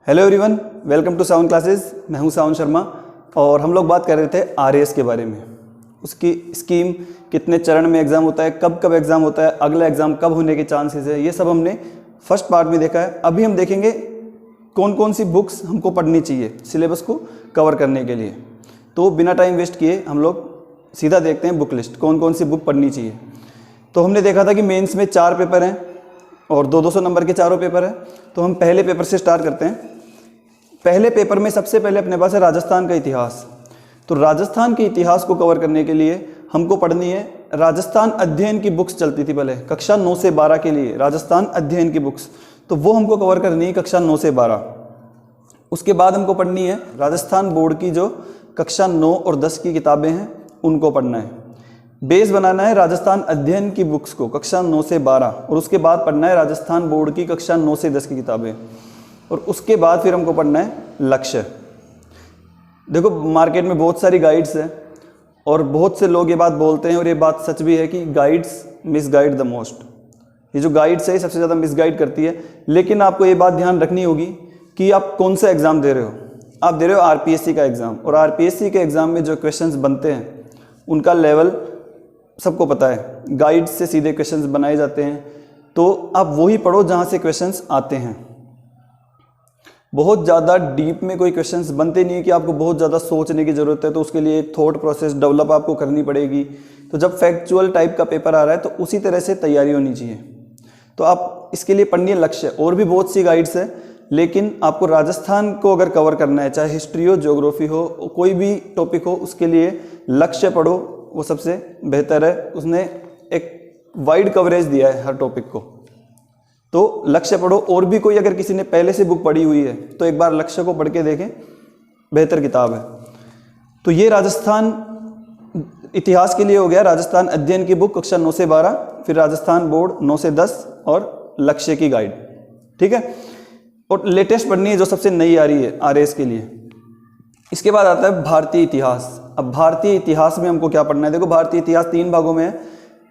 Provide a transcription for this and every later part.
Hello everyone, welcome to sound classes. मैं हूं sound Sharma और हम लोग बात कर रहे थे आरएएस के बारे में। उसकी स्कीम, कितने चरण में एग्ज़ाम होता है, कब कब एग्ज़ाम होता है, अगला एग्ज़ाम कब होने के चांसेस है, ये सब हमने फर्स्ट पार्ट में देखा है। अभी हम देखेंगे कौन कौन सी बुक्स हमको पढ़नी चाहिए सिलेबस को कवर करने के लिए। तो बिना टाइम वेस्ट किए हम लोग सीधा देखते हैं बुक लिस्ट, कौन कौन सी बुक पढ़नी चाहिए। तो हमने देखा था कि मेंस में 4 पेपर हैं और 200 नंबर के चारों पेपर हैं। तो हम पहले पेपर से स्टार्ट करते हैं। पहले पेपर में सबसे पहले अपने पास है राजस्थान का इतिहास। तो राजस्थान के इतिहास को कवर करने के लिए हमको पढ़नी है राजस्थान अध्ययन की बुक्स चलती थी पहले, कक्षा 9 से 12 के लिए राजस्थान अध्ययन की बुक्स। तो वो हमको कवर करनी है कक्षा 9 से 12। उसके बाद हमको पढ़नी है राजस्थान बोर्ड की जो कक्षा 9 और 10 की किताबें हैं, उनको पढ़ना है। बेस बनाना है राजस्थान अध्ययन की बुक्स को कक्षा 9 से 12 और उसके बाद पढ़ना है राजस्थान बोर्ड की कक्षा 9 से 10 की किताबें और उसके बाद फिर हमको पढ़ना है लक्ष्य। देखो, मार्केट में बहुत सारी गाइड्स हैं और बहुत से लोग ये बात बोलते हैं और ये बात सच भी है कि गाइड्स मिसगाइड द मोस्ट। ये जो गाइड्स है सबसे ज़्यादा मिसगाइड करती है। लेकिन आपको ये बात ध्यान रखनी होगी कि आप कौन सा एग्ज़ाम दे रहे हो। आप दे रहे हो आरपीएससी का एग्ज़ाम और आरपीएससी के एग्ज़ाम में जो क्वेश्चंस बनते हैं उनका लेवल सबको पता है। गाइड से सीधे क्वेश्चंस बनाए जाते हैं, तो आप वही पढ़ो जहाँ से क्वेश्चंस आते हैं। बहुत ज़्यादा डीप में कोई क्वेश्चंस बनते नहीं है कि आपको बहुत ज़्यादा सोचने की ज़रूरत है, तो उसके लिए एक थॉट प्रोसेस डेवलप आपको करनी पड़ेगी। तो जब फैक्चुअल टाइप का पेपर आ रहा है तो उसी तरह से तैयारी होनी चाहिए। तो आप इसके लिए पढ़िए लक्ष्य। और भी बहुत सी गाइड्स है, लेकिन आपको राजस्थान को अगर कवर करना है, चाहे हिस्ट्री हो, ज्योग्राफी हो, कोई भी टॉपिक हो, उसके लिए लक्ष्य पढ़ो, वो सबसे बेहतर है। उसने एक वाइड कवरेज दिया है हर टॉपिक को, तो लक्ष्य पढ़ो। और भी कोई अगर किसी ने पहले से बुक पढ़ी हुई है तो एक बार लक्ष्य को पढ़ के देखें, बेहतर किताब है। तो ये राजस्थान इतिहास के लिए हो गया राजस्थान अध्ययन की बुक कक्षा 9 से 12, फिर राजस्थान बोर्ड 9 से 10 और लक्ष्य की गाइड, ठीक है। और लेटेस्ट पढ़नी है जो सबसे नई आ रही है आरएएस के लिए। इसके बाद आता है भारतीय इतिहास। अब भारतीय इतिहास में हमको क्या पढ़ना है? देखो, भारतीय इतिहास 3 भागों में है,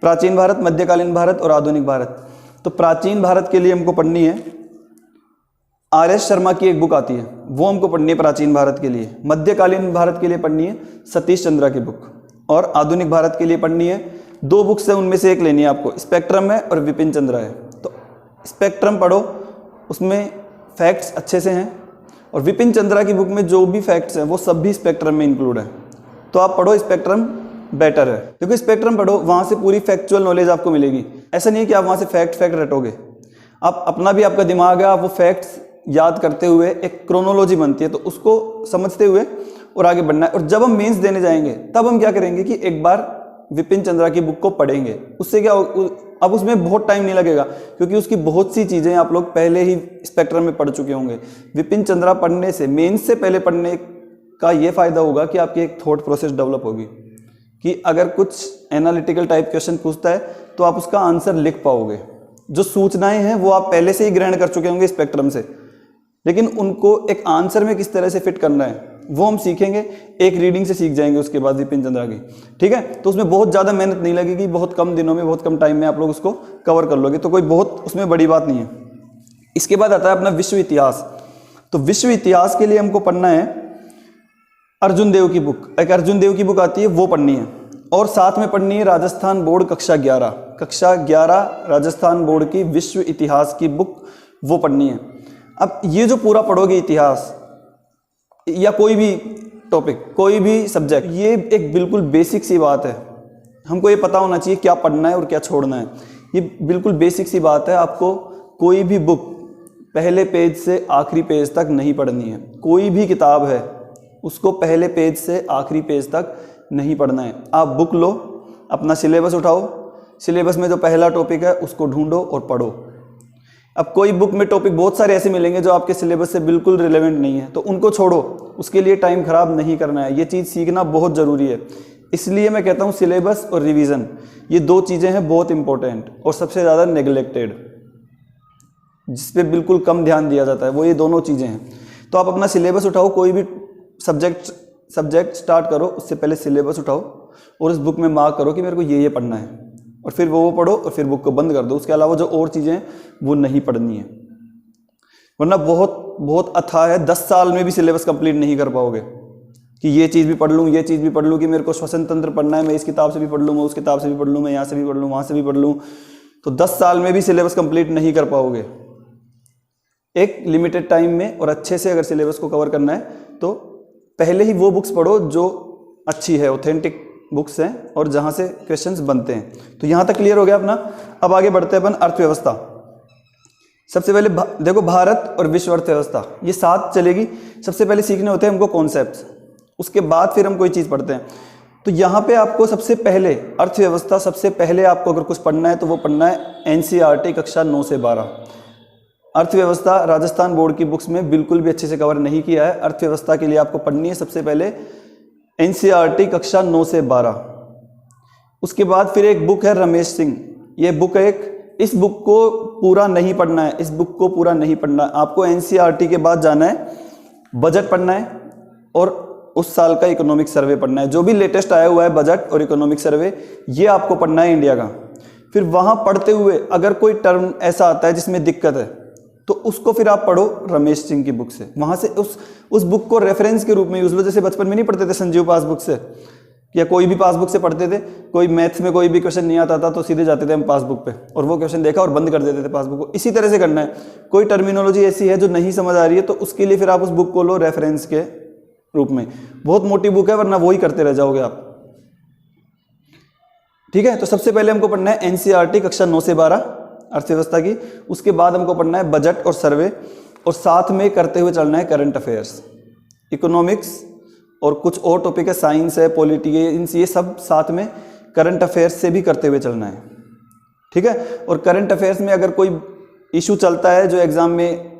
प्राचीन भारत, मध्यकालीन भारत और आधुनिक भारत। तो प्राचीन भारत के लिए हमको पढ़नी है आर.एस. शर्मा की एक बुक आती है, वो हमको पढ़नी है प्राचीन भारत के लिए। मध्यकालीन भारत के लिए पढ़नी है सतीश चंद्रा की बुक और आधुनिक भारत के लिए पढ़नी है 2 बुक्स है, उनमें से एक लेनी है आपको, स्पेक्ट्रम है और विपिन चंद्रा है। तो स्पेक्ट्रम पढ़ो, उसमें फैक्ट्स अच्छे से हैं, और विपिन चंद्रा की बुक में जो भी फैक्ट्स हैं वो सब भी स्पेक्ट्रम में इंक्लूड है। तो आप पढ़ो स्पेक्ट्रम, बेटर है। क्योंकि स्पेक्ट्रम पढ़ो, वहाँ से पूरी फैक्चुअल नॉलेज आपको मिलेगी। ऐसा नहीं है कि आप वहाँ से फैक्ट रटोगे, आप अपना भी, आपका दिमाग है, आप वो फैक्ट्स याद करते हुए एक क्रोनोलॉजी बनती है, तो उसको समझते हुए और आगे बढ़ना है। और जब हम मेंस देने जाएंगे तब हम क्या करेंगे कि एक बार विपिन चंद्रा की बुक को पढ़ेंगे। उससे क्या, अब उसमें बहुत टाइम नहीं लगेगा क्योंकि उसकी बहुत सी चीज़ें आप लोग पहले ही स्पेक्ट्रम में पढ़ चुके होंगे। विपिन चंद्रा पढ़ने से, मेंस से पहले पढ़ने का ये फ़ायदा होगा कि आपकी एक थॉट प्रोसेस डेवलप होगी कि अगर कुछ एनालिटिकल टाइप क्वेश्चन पूछता है तो आप उसका आंसर लिख पाओगे। जो सूचनाएं हैं वो आप पहले से ही ग्रहण कर चुके होंगे स्पेक्ट्रम से, लेकिन उनको एक आंसर में किस तरह से फिट करना है वो हम सीखेंगे, एक रीडिंग से सीख जाएंगे उसके बाद विपिन चंद्रा की, ठीक है। तो उसमें बहुत ज़्यादा मेहनत नहीं लगेगी, बहुत कम दिनों में, बहुत कम टाइम में आप लोग उसको कवर कर लोगे, तो कोई बहुत उसमें बड़ी बात नहीं है। इसके बाद आता है अपना विश्व इतिहास। तो विश्व इतिहास के लिए हमको पढ़ना है अर्जुन देव की बुक, एक अर्जुन देव की बुक आती है, वो पढ़नी है। और साथ में पढ़नी है राजस्थान बोर्ड कक्षा 11 राजस्थान बोर्ड की विश्व इतिहास की बुक, वो पढ़नी है। अब ये जो पूरा पढ़ोगे इतिहास या कोई भी टॉपिक, कोई भी सब्जेक्ट, ये एक बिल्कुल बेसिक सी बात है। हमको ये पता होना चाहिए क्या पढ़ना है और क्या छोड़ना है। ये बिल्कुल बेसिक सी बात है। आपको कोई भी बुक पहले पेज से आखिरी पेज तक नहीं पढ़नी है। कोई भी किताब है उसको पहले पेज से आखिरी पेज तक नहीं पढ़ना है। आप बुक लो, अपना सिलेबस उठाओ, सिलेबस में जो पहला टॉपिक है उसको ढूंढो और पढ़ो। अब कोई बुक में टॉपिक बहुत सारे ऐसे मिलेंगे जो आपके सिलेबस से बिल्कुल रिलेवेंट नहीं है, तो उनको छोड़ो, उसके लिए टाइम खराब नहीं करना है। ये चीज़ सीखना बहुत ज़रूरी है। इसलिए मैं कहता हूँ सिलेबस और रिवीजन, ये 2 चीज़ें हैं बहुत इंपॉर्टेंट और सबसे ज़्यादा नेग्लेक्टेड, जिस पे बिल्कुल कम ध्यान दिया जाता है, वो ये दोनों चीज़ें हैं। तो आप अपना सिलेबस उठाओ, कोई भी सब्जेक्ट स्टार्ट करो, उससे पहले सिलेबस उठाओ और उस बुक में मार्क करो कि मेरे को ये पढ़ना है, और फिर वो पढ़ो और फिर बुक को बंद कर दो। उसके अलावा जो और चीज़ें हैं वो नहीं पढ़नी है। वरना बहुत बहुत अथाह है, 10 साल में भी सिलेबस कंप्लीट नहीं कर पाओगे कि ये चीज़ भी पढ़ लूँ, ये चीज़ भी पढ़ लूँ, कि मेरे को श्वसन तंत्र पढ़ना है, मैं इस किताब से भी पढ़ लूँ, मैं उस किताब से भी पढ़ लूँ, मैं यहाँ से भी पढ़ लूँ, वहाँ से भी पढ़ लूँ, तो 10 साल में भी सिलेबस कंप्लीट नहीं कर पाओगे। एक लिमिटेड टाइम में और अच्छे से अगर सिलेबस को कवर करना है तो पहले ही वो बुक्स पढ़ो जो अच्छी है, ऑथेंटिक बुक्स हैं और जहाँ से क्वेश्चंस बनते हैं। तो यहाँ तक क्लियर हो गया अपना। अब आगे बढ़ते हैं अपन अर्थव्यवस्था। सबसे पहले देखो भारत और विश्व अर्थव्यवस्था ये साथ चलेगी। सबसे पहले सीखने होते हैं हमको कॉन्सेप्ट्स, उसके बाद फिर हम कोई चीज़ पढ़ते हैं। तो यहाँ पे आपको सबसे पहले अर्थव्यवस्था, सबसे पहले आपको अगर कुछ पढ़ना है तो वो पढ़ना है एनसीईआरटी कक्षा 9 से 12। अर्थव्यवस्था राजस्थान बोर्ड की बुक्स में बिल्कुल भी अच्छे से कवर नहीं किया है। अर्थव्यवस्था के लिए आपको पढ़नी है सबसे पहले एनसीईआरटी कक्षा 9 से 12। उसके बाद फिर एक बुक है रमेश सिंह, ये बुक एक, इस बुक को पूरा नहीं पढ़ना है, इस बुक को पूरा नहीं पढ़ना है। आपको एनसीईआरटी के बाद जाना है, बजट पढ़ना है और उस साल का इकोनॉमिक सर्वे पढ़ना है। जो भी लेटेस्ट आया हुआ है बजट और इकोनॉमिक सर्वे, ये आपको पढ़ना है इंडिया का। फिर वहाँ पढ़ते हुए अगर कोई टर्म ऐसा आता है जिसमें दिक्कत है तो उसको फिर आप पढ़ो रमेश सिंह की बुक से। वहाँ से उस बुक को रेफरेंस के रूप में यूज लो। जैसे बचपन में नहीं पढ़ते थे संजीव पासबुक से, या कोई भी पासबुक से पढ़ते थे, कोई मैथ्स में कोई भी क्वेश्चन नहीं आता था तो सीधे जाते थे हम पासबुक पे और वो क्वेश्चन देखा और बंद कर देते थे पासबुक को। इसी तरह से करना है। कोई टर्मिनोलॉजी ऐसी है जो नहीं समझ आ रही है तो उसके लिए फिर आप उस बुक को लो रेफरेंस के रूप में। बहुत मोटी बुक है वरना वही करते रह जाओगे आप, ठीक है। तो सबसे पहले हमको पढ़ना है एनसीईआरटी कक्षा 9 से 12 अर्थव्यवस्था की। उसके बाद हमको पढ़ना है बजट और सर्वे, और साथ में करते हुए चलना है करंट अफेयर्स, इकोनॉमिक्स और कुछ और टॉपिक है, साइंस है, पॉलिटिक्स, ये सब साथ में करंट अफेयर्स से भी करते हुए चलना है, ठीक है। और करंट अफेयर्स में अगर कोई इशू चलता है जो एग्जाम में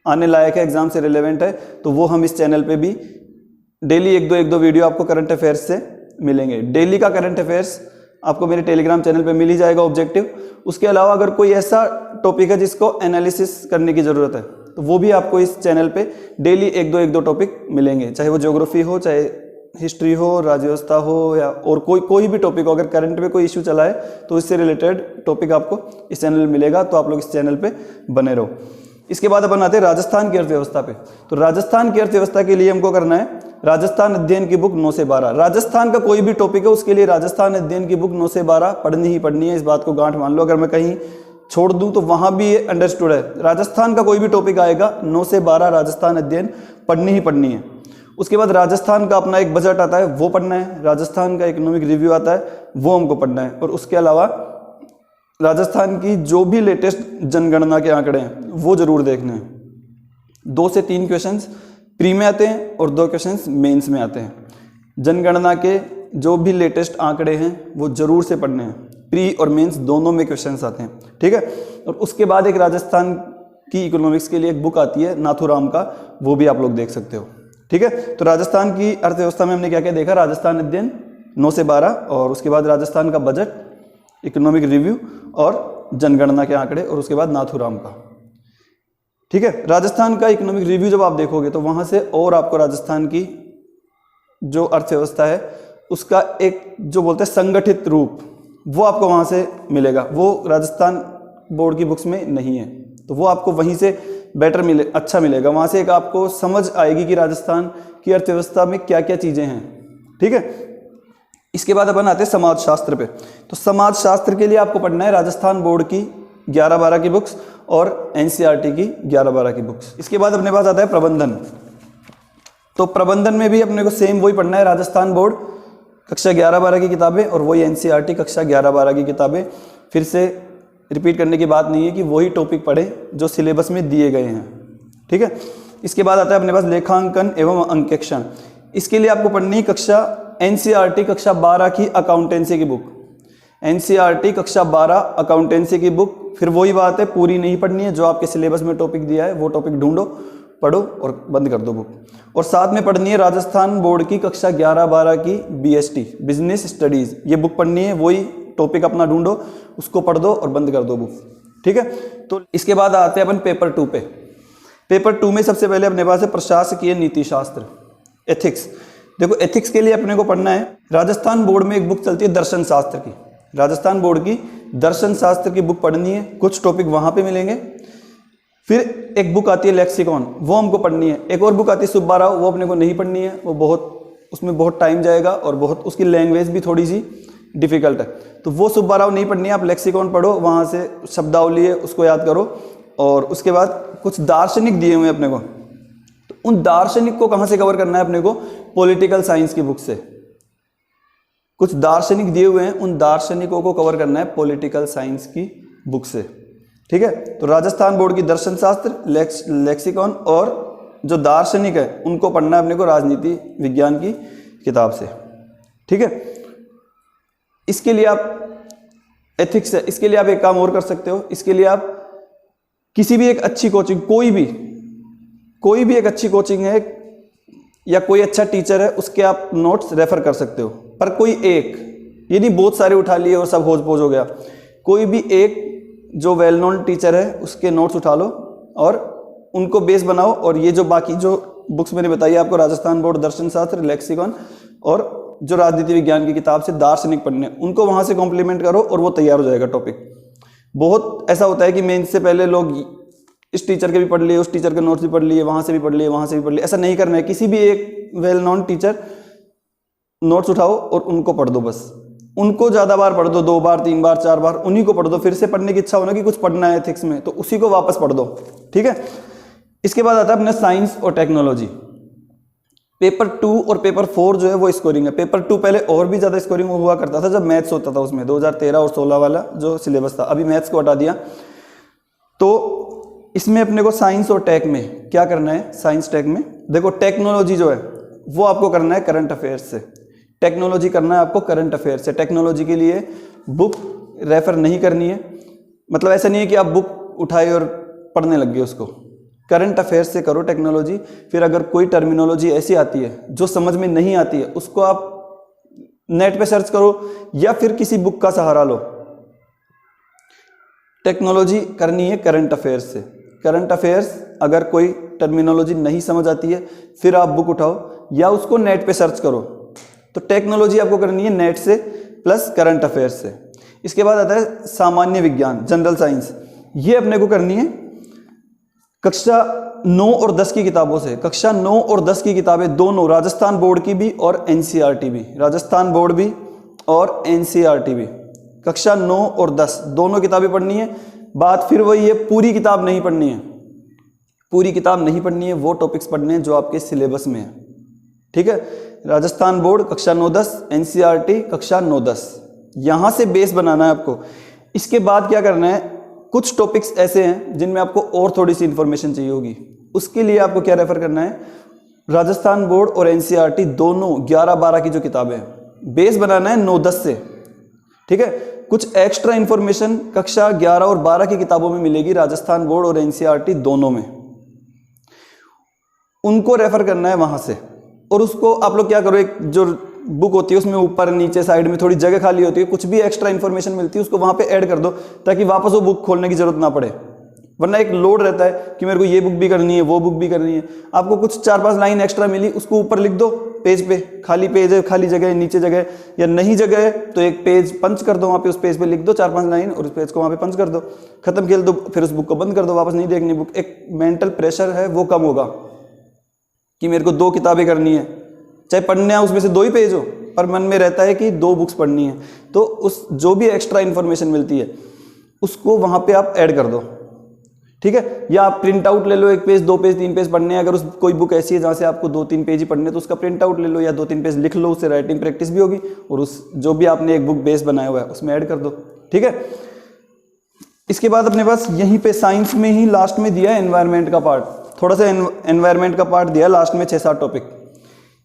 आने लायक है, एग्जाम से रिलेवेंट है, तो वो हम इस चैनल पे भी डेली एक दो वीडियो आपको करंट अफेयर्स से मिलेंगे। डेली का करंट अफेयर्स आपको मेरे टेलीग्राम चैनल पे मिल ही जाएगा ऑब्जेक्टिव। उसके अलावा अगर कोई ऐसा टॉपिक है जिसको एनालिसिस करने की ज़रूरत है तो वो भी आपको इस चैनल पे डेली एक दो टॉपिक मिलेंगे, चाहे वो ज्योग्राफी हो, चाहे हिस्ट्री हो, राज्य व्यवस्था हो, या और कोई भी टॉपिक हो। अगर करंट में कोई इशू चला है तो इससे रिलेटेड टॉपिक आपको इस चैनल में मिलेगा, तो आप लोग इस चैनल पे बने रहो। इसके बाद अपन आते हैं राजस्थान की अर्थव्यवस्था पे। तो राजस्थान की अर्थव्यवस्था के लिए हमको करना है राजस्थान अध्ययन की बुक 9 से 12। राजस्थान का कोई भी टॉपिक है उसके लिए राजस्थान अध्ययन की बुक 9 से 12 पढ़नी ही पढ़नी है, इस बात को गांठ मान लो। अगर मैं कहीं छोड़ दूं तो वहां भी ये अंडरस्टूड है। राजस्थान का कोई भी टॉपिक आएगा 9 से 12 राजस्थान अध्ययन पढ़नी ही पढ़नी है। उसके बाद राजस्थान का अपना एक बजट आता है वो पढ़ना है, राजस्थान का इकोनॉमिक रिव्यू आता है वो हमको पढ़ना है, और उसके अलावा राजस्थान की जो भी लेटेस्ट जनगणना के आंकड़े हैं वो जरूर देखने हैं। 2 से 3 क्वेश्चंस प्री में आते हैं और 2 क्वेश्चंस मेंस में आते हैं। जनगणना के जो भी लेटेस्ट आंकड़े हैं वो जरूर से पढ़ने हैं, प्री और मेंस दोनों में क्वेश्चंस आते हैं, ठीक है। और उसके बाद एक राजस्थान की इकोनॉमिक्स के लिए एक बुक आती है नाथूराम का, वो भी आप लोग देख सकते हो, ठीक है। तो राजस्थान की अर्थव्यवस्था में हमने क्या क्या देखा, राजस्थान अध्ययन 9 से 12, और उसके बाद राजस्थान का बजट, इकोनॉमिक रिव्यू और जनगणना के आंकड़े, और उसके बाद नाथूराम का, ठीक है। राजस्थान का इकोनॉमिक रिव्यू जब आप देखोगे तो वहां से और आपको राजस्थान की जो अर्थव्यवस्था है उसका एक जो बोलते हैं संगठित रूप वो आपको वहां से मिलेगा। वो राजस्थान बोर्ड की बुक्स में नहीं है, तो वो आपको वहीं से बेटर अच्छा मिलेगा। वहां से एक आपको समझ आएगी कि राजस्थान की अर्थव्यवस्था में क्या क्या चीजें हैं, ठीक है। इसके बाद अपन आते हैं समाज शास्त्र पे। तो समाज शास्त्र के लिए आपको पढ़ना है राजस्थान बोर्ड की 11-12 की बुक्स और एनसीईआरटी की 11-12 की बुक्स। इसके बाद अपने पास आता है प्रबंधन। तो प्रबंधन में भी अपने को सेम वही पढ़ना है, राजस्थान बोर्ड कक्षा 11-12 की किताबें और वही एनसीईआरटी कक्षा 11-12 की किताबें। फिर से रिपीट करने की बात नहीं है कि वही टॉपिक पढ़ें जो सिलेबस में दिए गए हैं, ठीक है। इसके बाद आता है अपने पास लेखांकन एवं अंकेक्षण। इसके लिए आपको पढ़नी कक्षा एनसीईआरटी कक्षा 12 की अकाउंटेंसी की बुक, एनसीईआरटी कक्षा 12 अकाउंटेंसी की बुक। फिर वही बात है, पूरी नहीं पढ़नी है, जो आपके सिलेबस में टॉपिक दिया है वो टॉपिक ढूंढो, पढ़ो और बंद कर दो बुक। और साथ में पढ़नी है राजस्थान बोर्ड की कक्षा 11-12 की बीएसटी, बिजनेस स्टडीज, ये बुक पढ़नी है। वही टॉपिक अपना ढूंढो, उसको पढ़ दो और बंद कर दो बुक, ठीक है। तो इसके बाद आते हैं अपन पेपर 2 पे। पेपर 2 में सबसे पहले अपने पास है प्रशासकीय नीति शास्त्र, एथिक्स। देखो एथिक्स के लिए अपने को पढ़ना है, राजस्थान बोर्ड में एक बुक चलती है दर्शन शास्त्र की, राजस्थान बोर्ड की दर्शन शास्त्र की बुक पढ़नी है। कुछ टॉपिक वहां पे मिलेंगे। फिर एक बुक आती है लेक्सिकॉन, वो हमको पढ़नी है। एक और बुक आती है सुब्बा राव, वो अपने को नहीं पढ़नी है, वो उसमें बहुत टाइम जाएगा और बहुत उसकी लैंग्वेज भी थोड़ी सी डिफिकल्ट है, तो वो सुब्बा राव नहीं पढ़नी है। आप लेक्सिकॉन पढ़ो, वहाँ से शब्दावली है उसको याद करो। और उसके बाद कुछ दार्शनिक दिए हुए हैं अपने को, तो उन दार्शनिक को कहाँ से कवर करना है अपने को? पॉलिटिकल साइंस की बुक से। कुछ दार्शनिक दिए हुए हैं, उन दार्शनिकों को कवर करना है पॉलिटिकल साइंस की बुक से। ठीक है, तो राजस्थान बोर्ड की दर्शन शास्त्र, लेक्सिकॉन और जो दार्शनिक है उनको पढ़ना है अपने को राजनीति विज्ञान की किताब से। ठीक है, इसके लिए आप एथिक्स है, इसके लिए आप एक काम और कर सकते हो। इसके लिए आप किसी भी एक अच्छी कोचिंग, कोई भी एक अच्छी कोचिंग है या कोई अच्छा टीचर है, उसके आप नोट्स रेफर कर सकते हो। पर कोई एक, ये नहीं बहुत सारे उठा लिए और सब होज पोज हो गया। कोई भी एक जो वेल नोन टीचर है उसके नोट्स उठा लो और उनको बेस बनाओ। और ये जो बाकी जो बुक्स मैंने बताई आपको, राजस्थान बोर्ड दर्शन शास्त्र, लेक्सिकॉन और जो राजनीति विज्ञान की किताब से दार्शनिक पढ़ने, उनको वहाँ से कॉम्प्लीमेंट करो और वो तैयार हो जाएगा टॉपिक। बहुत ऐसा होता है कि मेंस से पहले लोग इस टीचर के भी पढ़ लिए, उस टीचर के नोट्स भी पढ़ लिए, वहाँ से भी पढ़ लिए, वहाँ से भी पढ़ लिए। ऐसा नहीं करना है। किसी भी एक वेल नोन टीचर नोट्स उठाओ और उनको पढ़ दो बस। उनको ज़्यादा बार पढ़ दो, 2 बार 3 बार 4 बार, उन्हीं को पढ़ दो। फिर से पढ़ने की इच्छा होना कि कुछ पढ़ना है एथिक्स में, तो उसी को वापस पढ़ दो। ठीक है, इसके बाद आता है अपना साइंस और टेक्नोलॉजी। पेपर 2 और पेपर 4 जो है वो स्कोरिंग है। पेपर 2 पहले और भी ज़्यादा स्कोरिंग हुआ करता था जब मैथ्स होता था, उसमें 2013 और 16 वाला जो सिलेबस था। अभी मैथ्स को हटा दिया। तो इसमें अपने को साइंस और टेक में क्या करना है? साइंस टेक में देखो, टेक्नोलॉजी जो है वो आपको करना है करंट अफेयर्स से। टेक्नोलॉजी करना है आपको करंट अफेयर्स से। टेक्नोलॉजी के लिए बुक रेफर नहीं करनी है, मतलब ऐसा नहीं है कि आप बुक उठाए और पढ़ने लग गए उसको। करंट अफेयर्स से करो टेक्नोलॉजी। फिर अगर कोई टर्मिनोलॉजी ऐसी आती है जो समझ में नहीं आती है, उसको आप नेट पे सर्च करो या फिर किसी बुक का सहारा लो। टेक्नोलॉजी करनी है करंट अफेयर्स से। करंट अफेयर्स अगर कोई टर्मिनोलॉजी नहीं समझ आती है, फिर आप बुक उठाओ या उसको नेट पे सर्च करो। तो टेक्नोलॉजी आपको करनी है नेट से प्लस करंट अफेयर्स से। इसके बाद आता है सामान्य विज्ञान, जनरल साइंस। ये अपने को करनी है कक्षा 9 और 10 की किताबों से। कक्षा 9 और 10 की किताबें दोनों, राजस्थान बोर्ड की भी और एनसीईआरटी भी, राजस्थान बोर्ड भी और एनसीईआरटी भी। कक्षा 9 और 10 दोनों किताबें पढ़नी है। बात फिर वही है, पूरी किताब नहीं पढ़नी है। पूरी किताब नहीं पढ़नी है, वो टॉपिक्स पढ़ने हैं जो आपके सिलेबस में है। ठीक है, राजस्थान बोर्ड कक्षा 9-10, एनसीईआरटी कक्षा 9-10, यहां से बेस बनाना है आपको। इसके बाद क्या करना है, कुछ टॉपिक्स ऐसे हैं जिनमें आपको और थोड़ी सी इंफॉर्मेशन चाहिए होगी। उसके लिए आपको क्या रेफर करना है? राजस्थान बोर्ड और एनसीईआरटी दोनों 11-12 की जो किताबें हैं, बेस बनाना है 9-10 से। ठीक है, कुछ एक्स्ट्रा इंफॉर्मेशन कक्षा 11 और 12 की किताबों में मिलेगी, राजस्थान बोर्ड और एनसीईआरटी दोनों में। उनको रेफर करना है वहां से। और उसको आप लोग क्या करो, एक जो बुक होती है उसमें ऊपर नीचे साइड में थोड़ी जगह खाली होती है, कुछ भी एक्स्ट्रा इन्फॉर्मेशन मिलती है उसको वहां पे ऐड कर दो, ताकि वापस वो बुक खोलने की जरूरत ना पड़े। वरना एक लोड रहता है कि मेरे को ये बुक भी करनी है, वो बुक भी करनी है। आपको कुछ 4-5 लाइन एक्स्ट्रा मिली, उसको ऊपर लिख दो पेज पे। खाली पेज है, खाली जगह है, नीचे जगह है, या नहीं जगह है तो एक पेज पंच कर दो वहाँ पे, उस पेज पे लिख दो 4-5 लाइन और उस पेज को वहाँ पे पंच कर दो, खत्म खेल दो। फिर उस बुक को बंद कर दो, वापस नहीं देखनी बुक। एक मेंटल प्रेशर है वो कम होगा कि मेरे को 2 किताबें करनी है, चाहे पढ़ने है उसमें से 2 ही पेज हो, पर मन में रहता है कि 2 बुक्स पढ़नी है। तो उस जो भी एक्स्ट्रा इन्फॉर्मेशन मिलती है उसको वहाँ पे आप ऐड कर दो। ठीक है, या आप प्रिंट आउट ले लो, 1 पेज 2 पेज 3 पेज पढ़ने हैं। अगर उस कोई बुक ऐसी है जहाँ से आपको 2-3 पेज ही पढ़ने, तो उसका प्रिंट आउट ले लो या 2-3 पेज लिख लो, उससे राइटिंग प्रैक्टिस भी होगी और उस जो भी आपने एक बुक बेस बनाया हुआ है उसमें ऐड कर दो। ठीक है, इसके बाद अपने पास यहीं पे साइंस में ही लास्ट में दिया है एनवायरनमेंट का पार्ट, थोड़ा सा एनवायरनमेंट का पार्ट दिया लास्ट में 6-7 टॉपिक।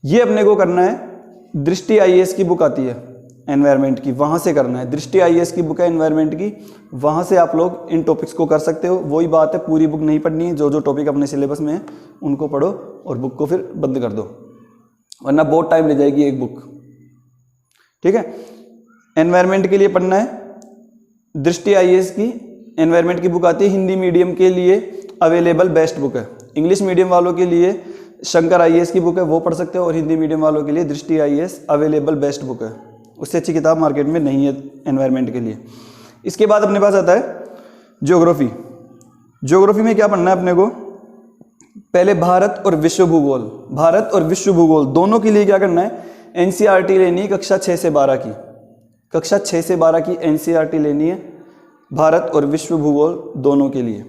ये अपने को करना है, दृष्टि आईएएस की बुक आती है एनवायरनमेंट की, वहाँ से करना है। दृष्टि आईएएस की बुक है एनवायरनमेंट की, वहाँ से आप लोग इन टॉपिक्स को कर सकते हो। वही बात है, पूरी बुक नहीं पढ़नी है, जो जो टॉपिक अपने सिलेबस में है उनको पढ़ो और बुक को फिर बंद कर दो, वरना बहुत टाइम ले जाएगी एक बुक। ठीक है, एनवायरनमेंट के लिए पढ़ना है दृष्टि आईएएस की। एनवायरनमेंट की बुक आती है, हिंदी मीडियम के लिए अवेलेबल बेस्ट बुक है। इंग्लिश मीडियम वालों के लिए शंकर आईएएस की बुक है, वो पढ़ सकते हो, और हिंदी मीडियम वालों के लिए दृष्टि आईएएस अवेलेबल बेस्ट बुक है। उससे अच्छी किताब मार्केट में नहीं है एनवायरनमेंट के लिए। इसके बाद अपने पास आता है ज्योग्राफी। ज्योग्राफी में क्या पढ़ना है अपने को, पहले भारत और विश्व भूगोल, भारत और विश्व भूगोल दोनों के लिए क्या करना है, एनसीईआरटी लेनी है कक्षा 6 से 12 की, कक्षा 6 से 12 की एनसीईआरटी लेनी है भारत और विश्व भूगोल दोनों के लिए,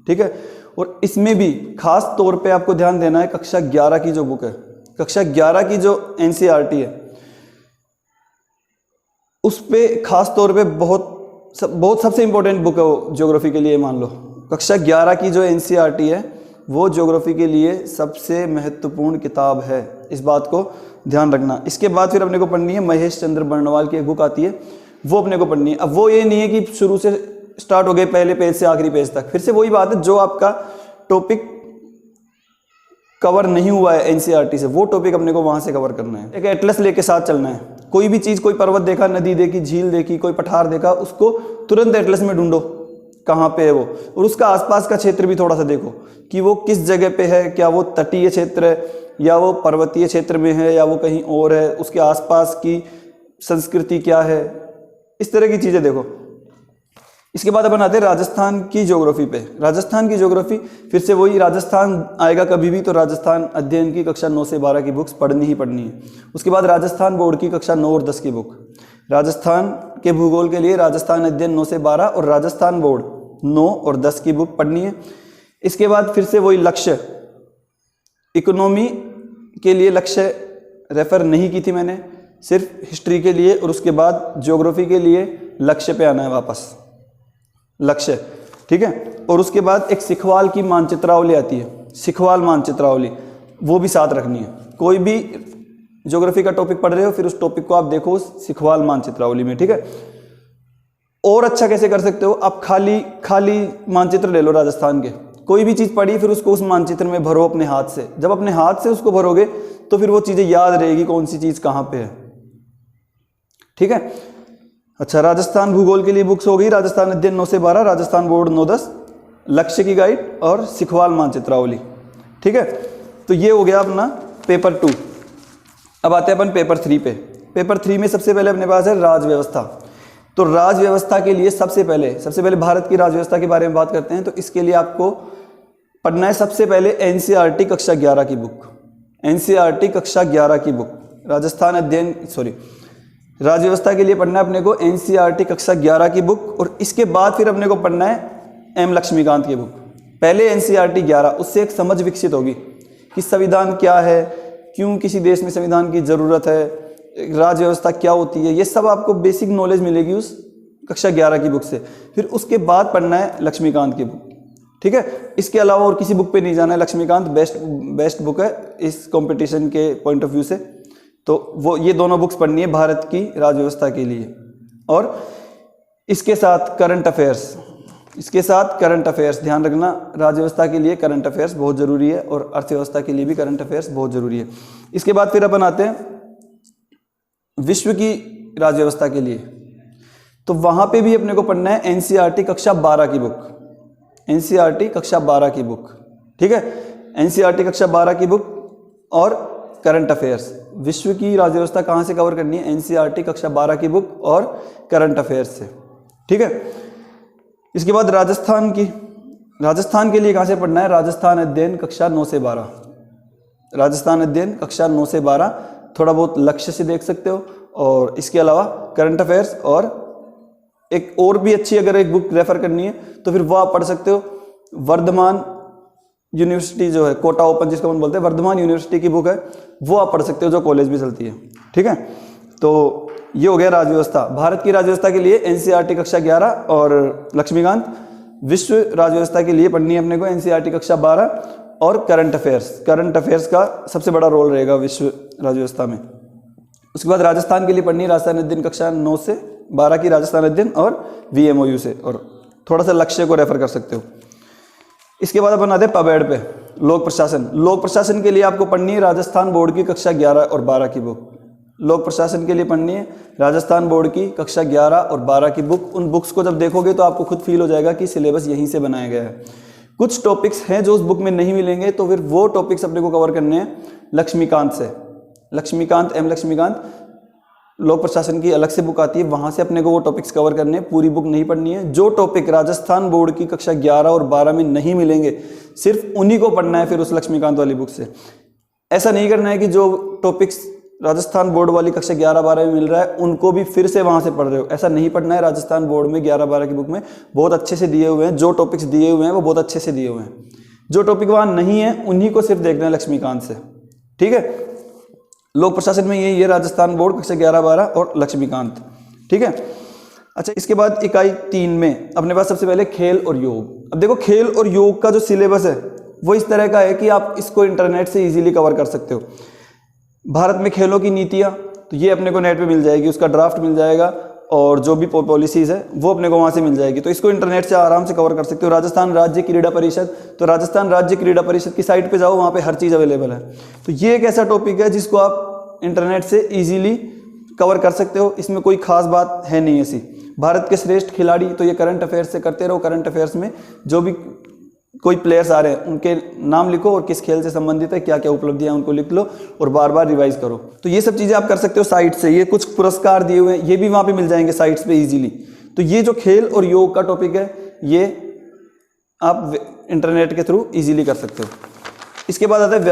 ठीक है। और इसमें भी खास तौर पे आपको ध्यान देना है कक्षा 11 की जो बुक है, कक्षा 11 की जो एनसीईआरटी है उस पे खास तौर पे बहुत सबसे इंपॉर्टेंट बुक है वो ज्योग्राफी के लिए। मान लो कक्षा 11 की जो एनसीईआरटी है वो ज्योग्राफी के लिए सबसे महत्वपूर्ण किताब है, इस बात को ध्यान रखना। इसके बाद फिर अपने को पढ़नी है महेश चंद्र बर्णवाल की एक बुक आती है, वो अपने को पढ़नी है। अब वो ये नहीं है कि शुरू से स्टार्ट हो गए पहले पेज से आखिरी पेज तक, फिर से वही बात है, जो आपका टॉपिक कवर नहीं हुआ है एनसीईआरटी से वो टॉपिक अपने को वहां से कवर करना है। एक एटलस लेके साथ चलना है, कोई भी चीज़, कोई पर्वत देखा, नदी देखी, झील देखी, कोई पठार देखा, उसको तुरंत एटलस में ढूंढो कहाँ पे है वो, और उसका आसपास का क्षेत्र भी थोड़ा सा देखो कि वो किस जगह पे है, क्या वो तटीय क्षेत्र है या वो पर्वतीय क्षेत्र में है या वो कहीं और है, उसके आसपास की संस्कृति क्या है, इस तरह की चीज़ें देखो। इसके बाद अपन आते हैं राजस्थान की ज्योग्राफी पे। राजस्थान की ज्योग्राफी फिर से वही, राजस्थान आएगा कभी भी तो राजस्थान अध्ययन की कक्षा 9 से 12 की बुक्स पढ़नी ही पढ़नी है। उसके बाद राजस्थान बोर्ड की कक्षा 9 और 10 की बुक, राजस्थान के भूगोल के लिए राजस्थान अध्ययन 9 से 12 और राजस्थान बोर्ड 9 और 10 की बुक पढ़नी है। इसके बाद फिर से वही लक्ष्य, इकोनॉमी के लिए लक्ष्य रेफर नहीं की थी मैंने, सिर्फ हिस्ट्री के लिए, और उसके बाद ज्योग्राफी के लिए लक्ष्य पे आना है वापस, लक्ष्य, ठीक है। और उसके बाद एक सिखवाल की मानचित्रावली आती है, सिखवाल मानचित्रावली, वो भी साथ रखनी है। कोई भी ज्योग्राफी का टॉपिक पढ़ रहे हो फिर उस टॉपिक को आप देखो उस सिखवाल मानचित्रावली में, ठीक है। और अच्छा कैसे कर सकते हो आप, खाली मानचित्र ले लो राजस्थान के, कोई भी चीज़ पढ़ी फिर उसको उस मानचित्र में भरो अपने हाथ से। जब अपने हाथ से उसको भरोगे तो फिर वो चीज़ें याद रहेगी कौन सी चीज़ कहाँ पे है, ठीक है। अच्छा, राजस्थान भूगोल के लिए बुक्स हो गई, राजस्थान अध्ययन 9 से 12, राजस्थान बोर्ड 9-10, लक्ष्य की गाइड और सिखवाल मानचित्रावली, ठीक है। तो ये हो गया अपना पेपर 2। अब आते हैं अपन पेपर 3 पे। पेपर 3 में सबसे पहले अपने पास है राज व्यवस्था। तो राज व्यवस्था के लिए सबसे पहले भारत की राज व्यवस्था के बारे में बात करते हैं। तो इसके लिए आपको पढ़ना है सबसे पहले एनसीईआरटी कक्षा 11 की बुक, एनसीईआरटी कक्षा 11 की बुक, राज व्यवस्था के लिए पढ़ना है अपने को एनसीईआरटी कक्षा 11 की बुक। और इसके बाद फिर अपने को पढ़ना है एम लक्ष्मीकांत की बुक। पहले एनसीईआरटी 11, उससे एक समझ विकसित होगी कि संविधान क्या है, क्यों किसी देश में संविधान की ज़रूरत है, राज व्यवस्था क्या होती है, ये सब आपको बेसिक नॉलेज मिलेगी उस कक्षा 11 की बुक से। फिर उसके बाद पढ़ना है लक्ष्मीकांत की बुक, ठीक है। इसके अलावा और किसी बुक पे नहीं जाना है, लक्ष्मीकांत बेस्ट बुक है इस कंपटीशन के पॉइंट ऑफ व्यू से। तो वो ये दोनों बुक्स पढ़नी है भारत की राज व्यवस्था के लिए। और इसके साथ करंट अफेयर्स, ध्यान रखना, राज व्यवस्था के लिए करंट अफेयर्स बहुत ज़रूरी है और अर्थव्यवस्था के लिए भी करंट अफेयर्स बहुत ज़रूरी है। इसके बाद फिर अपन आते हैं विश्व की राज व्यवस्था के लिए। तो वहाँ पे भी अपने को पढ़ना है एनसीईआरटी कक्षा 12 की बुक, एनसीईआरटी कक्षा 12 की बुक, ठीक है। एनसीईआरटी कक्षा 12 की बुक और करंट अफेयर्स, विश्व की राज व्यवस्था कहाँ से कवर करनी है, एनसीईआरटी कक्षा 12 की बुक और करंट अफेयर्स से, ठीक है। इसके बाद राजस्थान के लिए कहाँ से पढ़ना है, राजस्थान अध्ययन कक्षा 9 से 12, राजस्थान अध्ययन कक्षा 9 से 12, थोड़ा बहुत लक्ष्य से देख सकते हो। और इसके अलावा करंट अफेयर्स और एक और भी अच्छी अगर एक बुक रेफर करनी है तो फिर वो आप पढ़ सकते हो, वर्धमान यूनिवर्सिटी जो है, कोटा ओपन जिसको हम बोलते हैं, वर्धमान यूनिवर्सिटी की बुक है, वो आप पढ़ सकते हो जो कॉलेज भी चलती है, ठीक है। तो ये हो गया राज व्यवस्था। भारत की राज व्यवस्था के लिए एनसीईआरटी कक्षा 11 और लक्ष्मीकांत, विश्व राज व्यवस्था के लिए पढ़नी है अपने को एनसीईआरटी कक्षा 12 और करंट अफेयर्स का सबसे बड़ा रोल रहेगा विश्व राज व्यवस्था में। उसके बाद राजस्थान के लिए पढ़नी है राजस्थान अध्ययन कक्षा 9 से 12 की राजस्थान अध्ययन और VMOU से, और थोड़ा सा लक्ष्य को रेफर कर सकते हो। इसके बाद अपन आते हैं पबेड पे, लोक प्रशासन के लिए आपको पढ़नी है राजस्थान बोर्ड की कक्षा 11 और 12 की बुक, लोक प्रशासन के लिए पढ़नी है राजस्थान बोर्ड की कक्षा 11 और 12 की बुक। उन बुक्स को जब देखोगे तो आपको खुद फील हो जाएगा कि सिलेबस यहीं से बनाया गया है। कुछ टॉपिक्स हैं जो उस बुक में नहीं मिलेंगे, तो फिर वो टॉपिक्स अपने को कवर करने हैं लक्ष्मीकांत से, एम लक्ष्मीकांत लोक प्रशासन की अलग से बुक आती है, वहाँ से अपने को वो टॉपिक्स कवर करने हैं, पूरी बुक नहीं पढ़नी है। जो टॉपिक राजस्थान बोर्ड की कक्षा 11 और 12 में नहीं मिलेंगे सिर्फ उन्हीं को पढ़ना है फिर उस लक्ष्मीकांत वाली बुक से। ऐसा नहीं करना है कि जो टॉपिक्स राजस्थान बोर्ड वाली कक्षा 11-12 में मिल रहा है उनको भी फिर से वहाँ से पढ़ रहे हो, ऐसा नहीं पढ़ना है। राजस्थान बोर्ड में 11-12 की बुक में बहुत अच्छे से दिए हुए हैं, जो टॉपिक्स दिए हुए हैं वो बहुत अच्छे से दिए हुए हैं। जो टॉपिक वहाँ नहीं है उन्हीं को सिर्फ देखना है लक्ष्मीकांत से, ठीक है। लोक प्रशासन में यही है, राजस्थान बोर्ड कक्षा 11-12 और लक्ष्मीकांत, ठीक है। अच्छा, इसके बाद इकाई 3 में अपने पास सबसे पहले खेल और योग। अब देखो खेल और योग का जो सिलेबस है वो इस तरह का है कि आप इसको इंटरनेट से इजीली कवर कर सकते हो। भारत में खेलों की नीतियाँ, तो ये अपने को नेट पे मिल जाएगी, उसका ड्राफ्ट मिल जाएगा और जो भी पॉलिसीज़ है वो अपने को वहाँ से मिल जाएगी, तो इसको इंटरनेट से आराम से कवर कर सकते हो। राजस्थान राज्य क्रीड़ा परिषद, तो राजस्थान राज्य क्रीड़ा परिषद की साइट पे जाओ, वहाँ पे हर चीज़ अवेलेबल है। तो ये एक ऐसा टॉपिक है जिसको आप इंटरनेट से ईजिली कवर कर सकते हो, इसमें कोई खास बात है नहीं ऐसी। भारत के श्रेष्ठ खिलाड़ी, तो ये करंट अफेयर्स से करते रहो। करंट अफेयर्स में जो भी कोई प्लेयर्स आ रहे हैं उनके नाम लिखो और किस खेल से संबंधित है, क्या क्या उपलब्धियां उनको लिख लो और बार बार रिवाइज करो। तो ये सब चीज़ें आप कर सकते हो साइट से। ये कुछ पुरस्कार दिए हुए हैं, ये भी वहाँ पे मिल जाएंगे साइट्स पे इजीली। तो ये जो खेल और योग का टॉपिक है ये आप इंटरनेट के थ्रू इजीली कर सकते हो। इसके बाद आता है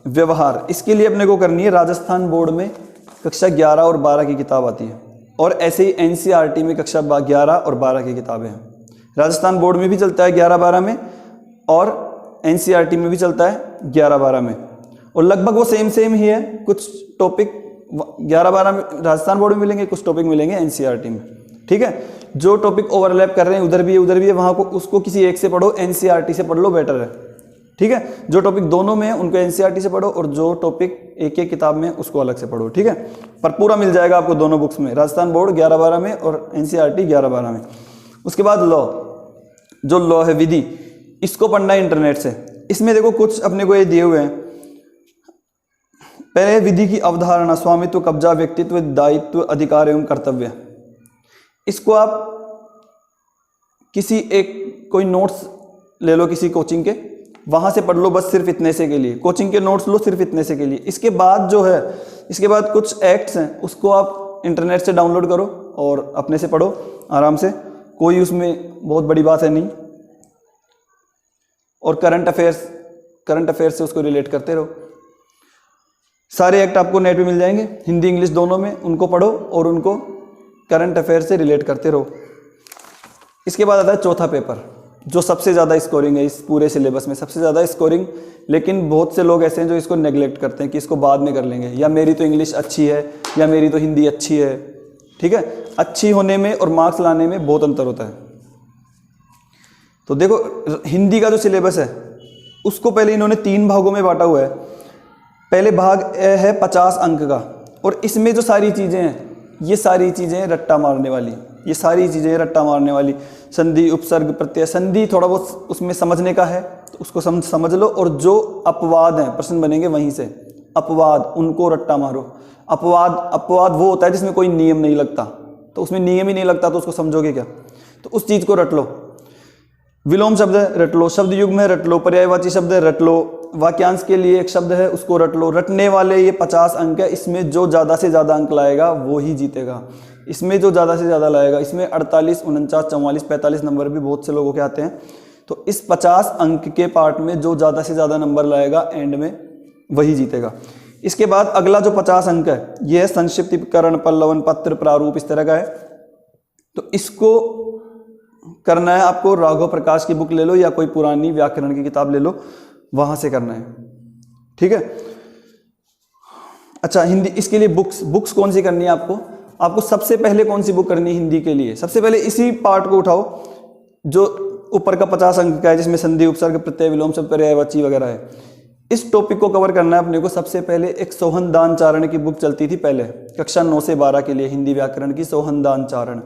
व्यवहार। इसके लिए अपने को करनी है, राजस्थान बोर्ड में कक्षा 11 और 12 की किताब आती है और ऐसे ही NCERT में कक्षा 11 और 12 की किताबें हैं। राजस्थान बोर्ड में भी चलता है 11-12 में और NCERT में भी चलता है 11-12 में, और लगभग वो सेम ही है। कुछ टॉपिक 11-12 में राजस्थान बोर्ड में मिलेंगे, कुछ टॉपिक मिलेंगे NCERT में, ठीक है। जो टॉपिक ओवरलैप कर रहे हैं उधर भी है वहाँ को उसको किसी एक से पढ़ो, NCERT से पढ़ लो, बेटर है, ठीक है। जो टॉपिक दोनों में है उनको NCERT से पढ़ो और जो टॉपिक एक किताब में उसको अलग से पढ़ो, ठीक है। पर पूरा मिल जाएगा आपको दोनों बुक्स में, राजस्थान बोर्ड 11-12 में और NCERT 11-12 में। उसके बाद जो लॉ है, विधि, इसको पढ़ना है इंटरनेट से। इसमें देखो कुछ अपने को ये दिए हुए हैं। पहले विधि की अवधारणा, स्वामित्व, कब्जा, व्यक्तित्व, दायित्व, अधिकार एवं कर्तव्य। इसको आप किसी एक कोई नोट्स ले लो किसी कोचिंग के, वहां से पढ़ लो, बस सिर्फ इतने से के लिए कोचिंग के नोट्स लो, सिर्फ इतने से के लिए। इसके बाद जो है, इसके बाद कुछ एक्ट्स हैं उसको आप इंटरनेट से डाउनलोड करो और अपने से पढ़ो आराम से, कोई उसमें बहुत बड़ी बात है नहीं। और करंट अफेयर्स से उसको रिलेट करते रहो। सारे एक्ट आपको नेट पे मिल जाएंगे, हिंदी इंग्लिश दोनों में, उनको पढ़ो और उनको करंट अफेयर से रिलेट करते रहो। इसके बाद आता है चौथा पेपर, जो सबसे ज़्यादा स्कोरिंग है इस पूरे सिलेबस में, सबसे ज़्यादा स्कोरिंग। लेकिन बहुत से लोग ऐसे हैं जो इसको नेग्लेक्ट करते हैं कि इसको बाद में कर लेंगे, या मेरी तो इंग्लिश अच्छी है या मेरी तो हिंदी अच्छी है, ठीक है। अच्छी होने में और मार्क्स लाने में बहुत अंतर होता है। तो देखो हिंदी का जो सिलेबस है उसको पहले इन्होंने 3 भागों में बांटा हुआ है। पहले भाग है 50 अंक का, और इसमें जो सारी चीज़ें हैं ये सारी चीज़ें रट्टा मारने वाली, संधि, उपसर्ग, प्रत्यय। संधि थोड़ा बहुत उसमें समझने का है तो उसको समझ लो, और जो अपवाद हैं प्रश्न बनेंगे वहीं से, अपवाद उनको रट्टा मारो। अपवाद वो होता है जिसमें कोई नियम नहीं लगता, तो उसमें नियम ही नहीं लगता तो उसको समझोगे क्या, तो उस चीज़ को रट लो। विलोम शब्द है रट लो, शब्द युग्म है रट लो, पर्यायवाची शब्द है रट लो, वाक्यांश के लिए एक शब्द है उसको रट लो। रटने वाले ये 50 अंक है, इसमें जो ज़्यादा से ज़्यादा अंक लाएगा वो ही जीतेगा। इसमें जो ज़्यादा से ज़्यादा लाएगा, इसमें 48, 49, 44, 45 नंबर भी बहुत से लोगों के आते हैं। तो इस 50 अंक के पार्ट में जो ज़्यादा से ज़्यादा नंबर लाएगा एंड में वही जीतेगा। इसके बाद अगला जो 50 अंक है ये है संक्षिप्तीकरण, पल्लवन, पत्र, प्रारूप, इस तरह का है। तो इसको करना है आपको, राघव प्रकाश की बुक ले लो या कोई पुरानी व्याकरण की किताब ले लो, वहां से करना है, ठीक है। अच्छा, हिंदी, इसके लिए बुक्स कौन सी करनी है आपको सबसे पहले कौन सी बुक करनी है हिंदी के लिए? सबसे पहले इसी पार्ट को उठाओ जो ऊपर का 50 अंक का है, जिसमें संधि, उपसर्ग, प्रत्यय, विलोम शब्द, पर्यायवाची वगैरह है। इस टॉपिक को कवर करना है अपने को। सबसे पहले एक सोहन दान चारण की बुक चलती थी पहले, कक्षा 9 से 12 के लिए हिंदी व्याकरण की, सोहन दान चारण।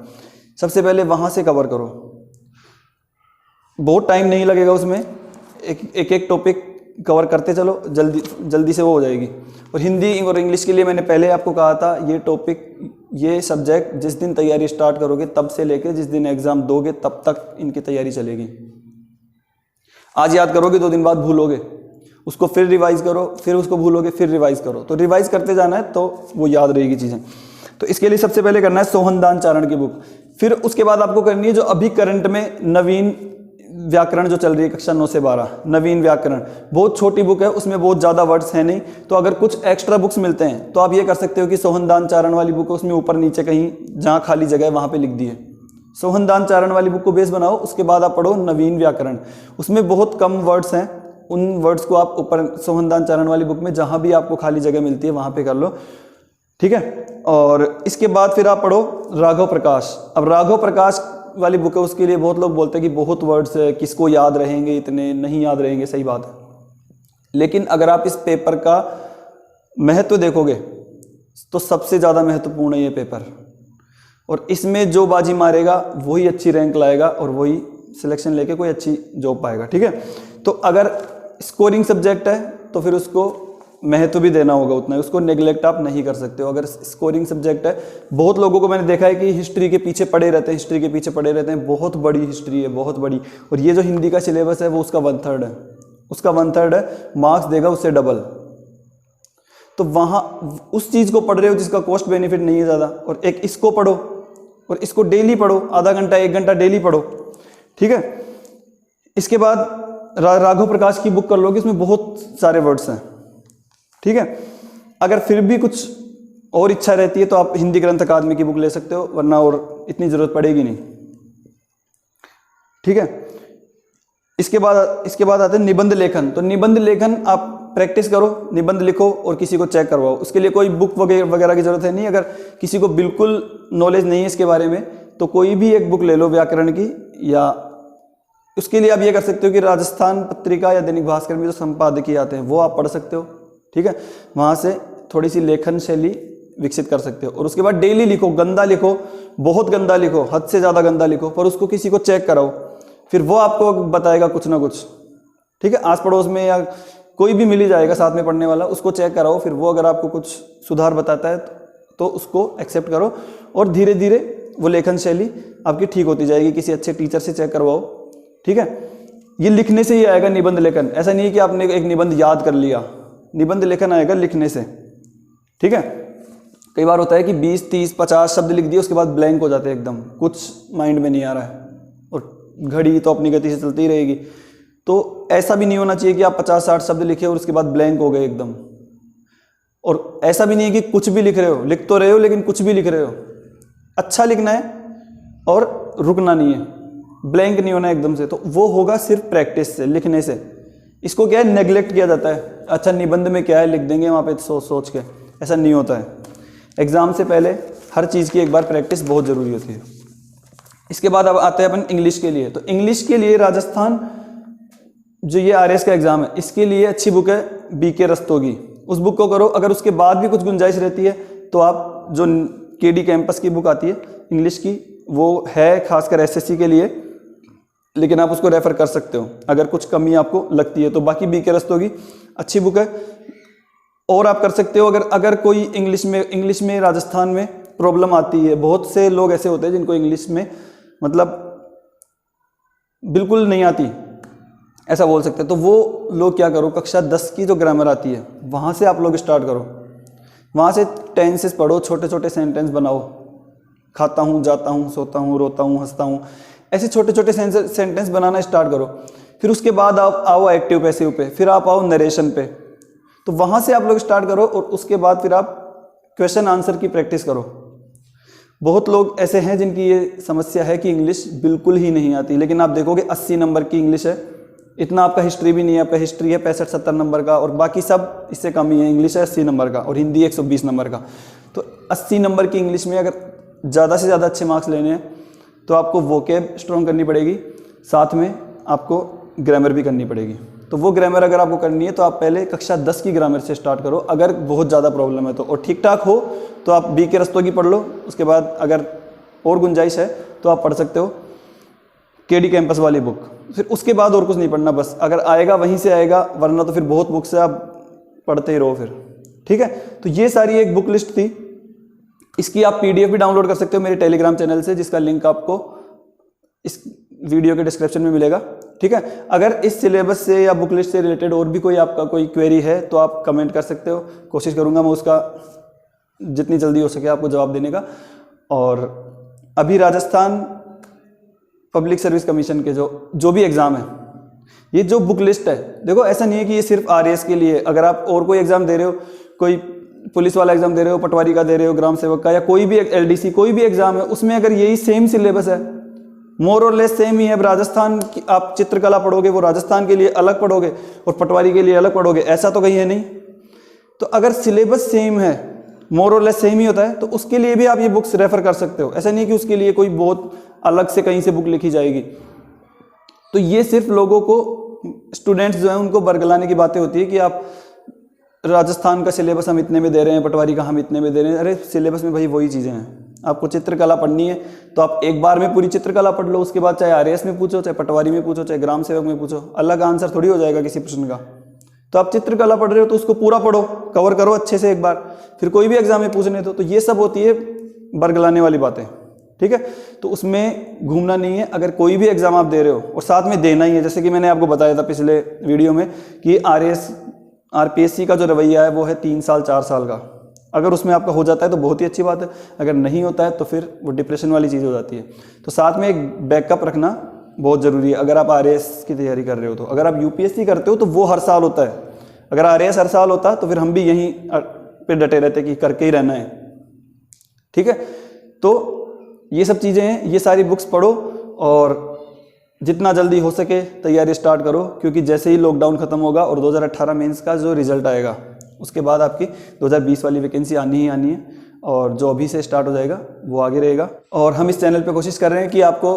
सबसे पहले वहां से कवर करो, बहुत टाइम नहीं लगेगा उसमें, एक टॉपिक कवर करते चलो, जल्दी से वो हो जाएगी। और हिंदी और इंग्लिश के लिए मैंने पहले आपको कहा था, ये टॉपिक, ये सब्जेक्ट जिस दिन तैयारी स्टार्ट करोगे तब से लेकर जिस दिन एग्जाम दोगे तब तक इनकी तैयारी चलेगी। आज याद करोगे, 2 दिन बाद भूलोगे, उसको फिर रिवाइज करो, फिर उसको भूलोगे, फिर रिवाइज करो। तो रिवाइज करते जाना है तो वो याद रहेगी चीज़ें। तो इसके लिए सबसे पहले करना है सोहनदान चारण की बुक। फिर उसके बाद आपको करनी है जो अभी करंट में नवीन व्याकरण जो चल रही है कक्षा 9 से 12, नवीन व्याकरण, बहुत छोटी बुक है, उसमें बहुत ज़्यादा वर्ड्स हैं नहीं, तो अगर कुछ एक्स्ट्रा बुक्स मिलते हैं तो आप ये कर सकते हो कि सोहनदान चारण वाली बुक है, उसमें ऊपर नीचे कहीं जहाँ खाली जगह है वहाँ पे लिख दिए सोहनदान चारण वाली बुक को बेस बनाओ। उसके बाद आप पढ़ो नवीन व्याकरण, उसमें बहुत कम वर्ड्स हैं, उन वर्ड्स को आप ऊपर सोहनदान चारण वाली बुक में जहाँ भी आपको खाली जगह मिलती है वहाँ पे कर लो, ठीक है। और इसके बाद फिर आप पढ़ो राघव प्रकाश। अब राघव प्रकाश वाली बुक है, उसके लिए बहुत लोग बोलते हैं कि बहुत वर्ड्स है, किसको याद रहेंगे, इतने नहीं याद रहेंगे, सही बात है। लेकिन अगर आप इस पेपर का महत्व देखोगे तो सबसे ज़्यादा महत्वपूर्ण है ये पेपर, और इसमें जो बाजी मारेगा वही अच्छी रैंक लाएगा और वही सिलेक्शन लेके कोई अच्छी जॉब पाएगा, ठीक है। तो अगर स्कोरिंग सब्जेक्ट है तो फिर उसको महत्व भी देना होगा उतना, उसको नेग्लेक्ट आप नहीं कर सकते हो। अगर स्कोरिंग सब्जेक्ट है, बहुत लोगों को मैंने देखा है कि हिस्ट्री के पीछे पड़े रहते हैं, हिस्ट्री के पीछे पड़े रहते हैं, बहुत बड़ी हिस्ट्री है, बहुत बड़ी, और ये जो हिंदी का सिलेबस है वो उसका 1/3 है, उसका 1/3 है, मार्क्स देगा उससे डबल। तो वहाँ उस चीज़ को पढ़ रहे हो जिसका कॉस्ट बेनिफिट नहीं है ज़्यादा, और एक इसको पढ़ो और इसको डेली पढ़ो, आधा घंटा 1 घंटा डेली पढ़ो, ठीक है। इसके बाद राघव प्रकाश की बुक कर लो कि इसमें बहुत सारे वर्ड्स हैं, ठीक है। अगर फिर भी कुछ और इच्छा रहती है तो आप हिंदी ग्रंथ अकादमी की बुक ले सकते हो, वरना और इतनी ज़रूरत पड़ेगी नहीं, ठीक है। इसके बाद आते हैं निबंध लेखन। तो निबंध लेखन आप प्रैक्टिस करो, निबंध लिखो और किसी को चेक करवाओ। उसके लिए कोई बुक वगैरह की ज़रूरत है नहीं। अगर किसी को बिल्कुल नॉलेज नहीं है इसके बारे में तो कोई भी एक बुक ले लो व्याकरण की, या उसके लिए आप ये कर सकते हो कि राजस्थान पत्रिका या दैनिक भास्कर में जो संपादकीय आते हैं वो आप पढ़ सकते हो, ठीक है। वहाँ से थोड़ी सी लेखन शैली विकसित कर सकते हो। और उसके बाद डेली लिखो, गंदा लिखो, बहुत गंदा लिखो, हद से ज़्यादा गंदा लिखो, पर उसको किसी को चेक कराओ, फिर वो आपको बताएगा कुछ ना कुछ, ठीक है। आस पड़ोस में या कोई भी मिल ही जाएगा साथ में पढ़ने वाला, उसको चेक कराओ, फिर वो अगर आपको कुछ सुधार बताता है तो उसको एक्सेप्ट करो, और धीरे धीरे वो लेखन शैली आपकी ठीक होती जाएगी। किसी अच्छे टीचर से चेक करवाओ, ठीक है। ये लिखने से ही आएगा निबंध लेखन, ऐसा नहीं है कि आपने एक निबंध याद कर लिया, निबंध लेखन आएगा लिखने से, ठीक है। कई बार होता है कि 20, 30, 50 शब्द लिख दिए, उसके बाद ब्लैंक हो जाते हैं एकदम, कुछ माइंड में नहीं आ रहा है, और घड़ी तो अपनी गति से चलती ही रहेगी। तो ऐसा भी नहीं होना चाहिए कि आप 50-60 शब्द लिखे और उसके बाद ब्लैंक हो गए एकदम। और ऐसा भी नहीं है कि कुछ भी लिख रहे हो, लिख तो रहे हो लेकिन कुछ भी लिख रहे हो। अच्छा लिखना है और रुकना नहीं है, ब्लैंक नहीं होना एकदम से। तो वो होगा सिर्फ प्रैक्टिस से, लिखने से। इसको क्या है, नेग्लेक्ट किया जाता है, अच्छा निबंध में क्या है लिख देंगे वहाँ पे सोच के, ऐसा नहीं होता है। एग्जाम से पहले हर चीज़ की एक बार प्रैक्टिस बहुत ज़रूरी होती है। इसके बाद अब आते हैं अपन इंग्लिश के लिए। तो इंग्लिश के लिए राजस्थान जो ये आरएस का एग्जाम है, इसके लिए अच्छी बुक है बीके रस्तोगी, उस बुक को करो। अगर उसके बाद भी कुछ गुंजाइश रहती है तो आप जो केडी कैंपस की बुक आती है इंग्लिश की, वो है खासकर एसएससी के लिए, लेकिन आप उसको रेफर कर सकते हो अगर कुछ कमी आपको लगती है तो। बाकी बीके रस्तोगी अच्छी बुक है, और आप कर सकते हो अगर कोई इंग्लिश में राजस्थान में प्रॉब्लम आती है। बहुत से लोग ऐसे होते हैं जिनको इंग्लिश में मतलब बिल्कुल नहीं आती, ऐसा बोल सकते हैं। तो वो लोग क्या करो, कक्षा 10 की जो ग्रामर आती है वहाँ से आप लोग स्टार्ट करो, वहाँ से टेंसेस पढ़ो, छोटे छोटे सेंटेंस बनाओ, खाता हूँ, जाता हूँ, सोता हूँ, रोता हूँ, हंसता हूँ, ऐसे छोटे छोटे सेंटेंस बनाना स्टार्ट करो। फिर उसके बाद आप आओ एक्टिव पैसिव पे, फिर आप आओ नरेशन पे। तो वहाँ से आप लोग स्टार्ट करो, और उसके बाद फिर आप क्वेश्चन आंसर की प्रैक्टिस करो। बहुत लोग ऐसे हैं जिनकी ये समस्या है कि इंग्लिश बिल्कुल ही नहीं आती, लेकिन आप देखोगे 80 नंबर की इंग्लिश है, इतना आपका हिस्ट्री भी नहीं है, आपका हिस्ट्री है 65-70 नंबर का, और बाकी सब इससे कम ही है। इंग्लिश है 80 नंबर का और हिंदी 120 नंबर का। तो 80 नंबर की इंग्लिश में अगर ज़्यादा से ज़्यादा अच्छे मार्क्स लेने हैं तो आपको वोकेब स्ट्रॉन्ग करनी पड़ेगी, साथ में आपको ग्रामर भी करनी पड़ेगी। तो वो ग्रामर अगर आपको करनी है तो आप पहले कक्षा 10 की ग्रामर से स्टार्ट करो, अगर बहुत ज़्यादा प्रॉब्लम है तो। और ठीक ठाक हो तो आप बीके रस्तोगी पढ़ लो, उसके बाद अगर और गुंजाइश है तो आप पढ़ सकते हो केडी कैंपस वाली बुक। फिर उसके बाद और कुछ नहीं पढ़ना, बस अगर आएगा वहीं से आएगा, वरना तो फिर बहुत बुक्स है, आप पढ़ते ही रहो फिर, ठीक है। तो ये सारी एक बुक लिस्ट थी, इसकी आप पीडीएफ भी डाउनलोड कर सकते हो मेरे टेलीग्राम चैनल से, जिसका लिंक आपको इस वीडियो के डिस्क्रिप्शन में मिलेगा, ठीक है। अगर इस सिलेबस से या बुक लिस्ट से रिलेटेड और भी कोई आपका कोई क्वेरी है तो आप कमेंट कर सकते हो, कोशिश करूँगा मैं उसका जितनी जल्दी हो सके आपको जवाब देने का। और अभी राजस्थान पब्लिक सर्विस कमीशन के जो भी एग्ज़ाम है, ये जो बुक लिस्ट है, देखो ऐसा नहीं है कि ये सिर्फ आरएएस के लिए। अगर आप और कोई एग्ज़ाम दे रहे हो, कोई पुलिस वाला एग्ज़ाम दे रहे हो, पटवारी का दे रहे हो, ग्राम सेवक का, या कोई भी एलडीसी कोई भी एग्ज़ाम है, उसमें अगर यही सेम सिलेबस है, मोर और लेस सेम ही है। अब राजस्थान की आप चित्रकला पढ़ोगे, वो राजस्थान के लिए अलग पढ़ोगे और पटवारी के लिए अलग पढ़ोगे, ऐसा तो कहीं है नहीं। तो अगर सिलेबस सेम है, मोर और लेस सेम ही होता है, तो उसके लिए भी आप ये बुक्स रेफर कर सकते हो। ऐसा नहीं कि उसके लिए कोई बहुत अलग से कहीं से बुक लिखी जाएगी। तो ये सिर्फ लोगों को, स्टूडेंट्स जो हैं उनको बरगलाने की बातें होती है कि आप राजस्थान का सिलेबस हम इतने में दे रहे हैं, पटवारी का हम इतने में दे रहे हैं। अरे सिलेबस में भाई वही चीज़ें हैं। आपको चित्रकला पढ़नी है तो आप एक बार में पूरी चित्रकला पढ़ लो, उसके बाद चाहे आरएएस में पूछो, चाहे पटवारी में पूछो, चाहे ग्राम सेवक में पूछो, अलग आंसर थोड़ी हो जाएगा किसी प्रश्न का। तो आप चित्रकला पढ़ रहे हो तो उसको पूरा पढ़ो, कवर करो अच्छे से एक बार, फिर कोई भी एग्जाम में पूछने दो। तो ये सब होती है बरगलाने वाली बातें, ठीक है। तो उसमें घूमना नहीं है। अगर कोई भी एग्जाम आप दे रहे हो और साथ में देना ही है, जैसे कि मैंने आपको बताया था पिछले वीडियो में कि आरएएस आरपीएससी का जो रवैया है वो है 3 साल 4 साल का। अगर उसमें आपका हो जाता है तो बहुत ही अच्छी बात है, अगर नहीं होता है तो फिर वो डिप्रेशन वाली चीज़ हो जाती है। तो साथ में एक बैकअप रखना बहुत ज़रूरी है अगर आप आरएएस की तैयारी कर रहे हो तो। अगर आप यूपीएससी करते हो तो वो हर साल होता है। अगर आरएएस हर साल होता तो फिर हम भी यहीं पे डटे रहते कि करके ही रहना है, ठीक है। तो ये सब चीज़ें हैं, ये सारी बुक्स पढ़ो और जितना जल्दी हो सके तैयारी स्टार्ट करो, क्योंकि जैसे ही लॉकडाउन खत्म होगा और 2018 मेंस का जो रिजल्ट आएगा उसके बाद आपकी 2020 वाली वैकेंसी आनी ही आनी है, और जो अभी से स्टार्ट हो जाएगा वो आगे रहेगा। और हम इस चैनल पे कोशिश कर रहे हैं कि आपको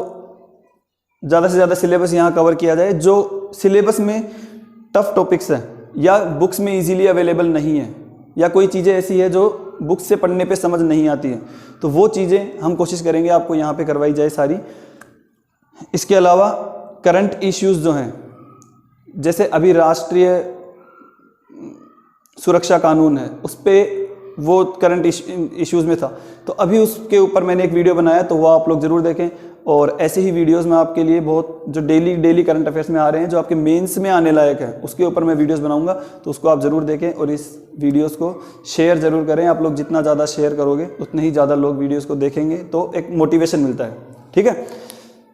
ज़्यादा से ज़्यादा सिलेबस यहाँ कवर किया जाए। जो सिलेबस में टफ टॉपिक्स हैं या बुक्स में इजीली अवेलेबल नहीं है, या कोई चीज़ें ऐसी है जो बुक्स से पढ़ने पे समझ नहीं आती है, तो वो चीज़ें हम कोशिश करेंगे आपको यहाँ पे करवाई जाए सारी। इसके अलावा करंट इश्यूज़ जो हैं, जैसे अभी राष्ट्रीय सुरक्षा कानून है, उस पर वो करंट इश्यूज़ में था, तो अभी उसके ऊपर मैंने एक वीडियो बनाया, तो वो आप लोग ज़रूर देखें। और ऐसे ही वीडियोस में आपके लिए बहुत जो डेली करंट अफेयर्स में आ रहे हैं, जो आपके मेंस में आने लायक है, उसके ऊपर मैं वीडियोस बनाऊंगा, तो उसको आप ज़रूर देखें। और इस वीडियोस को शेयर ज़रूर करें। आप लोग जितना ज़्यादा शेयर करोगे उतने ही ज़्यादा लोग वीडियोस को देखेंगे, तो एक मोटिवेशन मिलता है, ठीक है।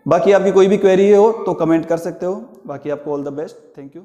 बाकी आपकी कोई भी क्वेरी हो तो कमेंट कर सकते हो। बाकी आपको all the best, thank you.